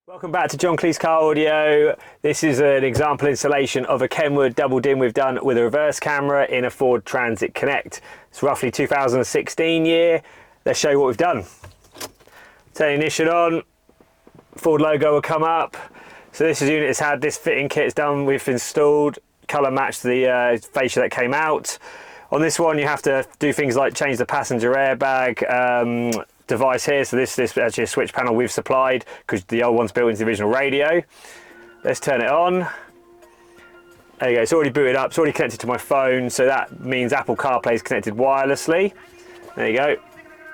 Welcome back to John Kleis Car Audio. This is an example installation of a Kenwood double dim we've done with a reverse camera in a Ford Transit Connect. It's roughly 2016 year. Let's show you what we've done. Turn the ignition on, Ford logo will come up. So this unit has had this fitting kit is done, we've installed, colour matched the fascia that came out. On this one you have to do things like change the passenger airbag, device here. So this is actually a switch panel we've supplied because the old one's built into the original radio. Let's turn it on. There you go, it's already booted up, it's already connected to my phone, so that means Apple CarPlay is connected wirelessly. There you go,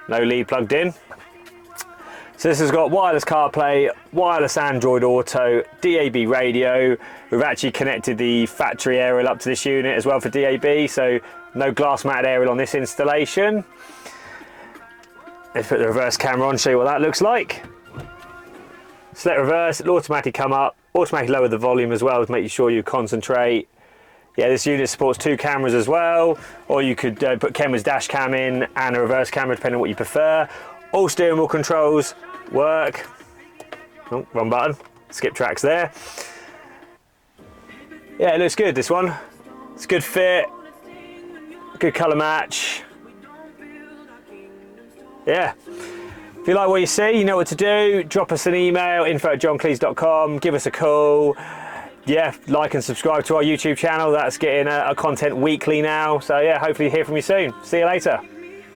no lead plugged in. So this has got wireless CarPlay, wireless Android Auto, DAB radio. We've actually connected the factory aerial up to this unit as well for DAB, so no glass matted aerial on this installation. Let's put the reverse camera on, show you what that looks like. Select reverse, it'll automatically come up, automatically lower the volume as well to make sure you concentrate. Yeah, this unit supports 2 cameras as well, or you could put Kenwood's dash cam in and a reverse camera depending on what you prefer. All steering wheel controls work. Oh, wrong button, skip tracks there. Yeah, it looks good, this one. It's a good fit, good colour match. Yeah, if you like what you see, you know what to do. Drop us an email, info@johnkleis.com, give us a call. Yeah, like and subscribe to our YouTube channel. That's getting a content weekly now. So yeah, hopefully hear from you soon. See you later.